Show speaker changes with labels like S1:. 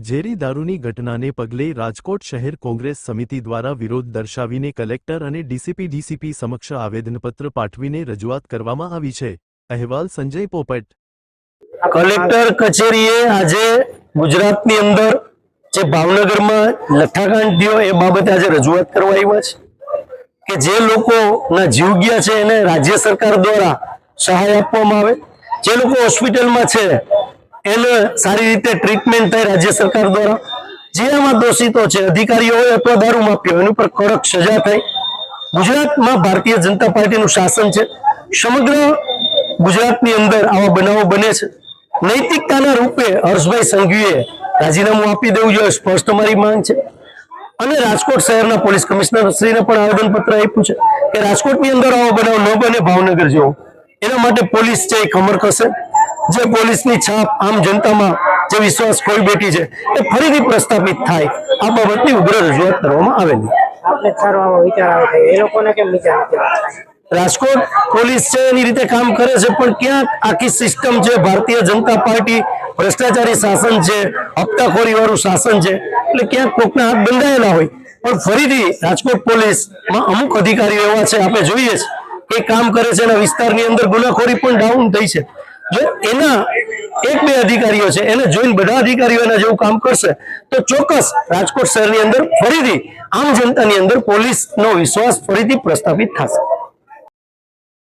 S1: ઝેરી દારૂની ઘટનાને પગલે રાજકોટ શહેર કોંગ્રેસ સમિતિ દ્વારા વિરોધ દર્શાવીને કલેક્ટર અને ડીસીપી સમક્ષ આવેદનપત્ર પાઠવીને રજૂઆત કરવામાં આવી છે। અહેવાલ સંજય પોપટ।
S2: કલેક્ટર કચેરીએ આજે ગુજરાતની અંદર જે ભાવનગરમાં લઠ્ઠાકાંડ થયો એ બાબતે આજે રજૂઆત કરવા આવ્યા છે કે જે લોકોના જીવ ગયા છે એને રાજ્ય સરકાર દ્વારા સહાય આપવામાં આવે, જે લોકો હોસ્પિટલમાં છે એને સારી રીતે ટ્રીટમેન્ટ થાય રાજ્ય સરકાર દ્વારા, જે આમાં દોષિતો છે અધિકારીઓ હોય અથવા દારૂ માફિયા એની પર કડક સજા થાય। ગુજરાતમાં ભારતીય જનતા પાર્ટીનું શાસન છે, સમગ્ર ગુજરાતની અંદર આવા બનાવો બને છે। નૈતિકતાના રૂપે હર્ષભાઈ સંઘવીએ રાજીનામું આપી દેવું જોઈએ, સ્પષ્ટ અમારી માંગ છે। અને રાજકોટ શહેરના પોલીસ કમિશનર શ્રીને પણ આવેદનપત્ર આપ્યું છે કે રાજકોટની અંદર આવો બનાવ ન બને ભાવનગર જેવો, એના માટે પોલીસ છે એ કમર કસે। જે પોલીસની છાપ આમ જનતામાં જે વિશ્વાસ ખોઈ બેઠી છે એ ફરીથી પ્રસ્થાપિત થાય, આ બાબતની ઉગ્ર રજૂઆત કરવામાં આવેલી। રાજકોટ પોલીસ છે એની રીતે કામ કરે છે, પણ ક્યાંક આખી સિસ્ટમ છે ભારતીય જનતા પાર્ટી ભ્રષ્ટાચારી શાસન છે, હપ્તાખોરી વાળું શાસન છે, એટલે ક્યાંક કોકના હાથ બંધાયેલા હોય। પણ ફરીથી રાજકોટ પોલીસમાં અમુક અધિકારીઓ એવા છે, આપણે જોઈએ છે કે કામ કરે છે, એના વિસ્તારની અંદર ગુનાખોરી પણ ડાઉન થઈ છે। જો એના એક બે અધિકારીઓ છે એને જોઈને બધા અધિકારીઓ એના જેવું કામ કરશે તો ચોક્કસ રાજકોટ શહેરની અંદર ફરીથી આમ જનતાની અંદર પોલીસનો વિશ્વાસ ફરીથી પ્રસ્થાપિત થશે।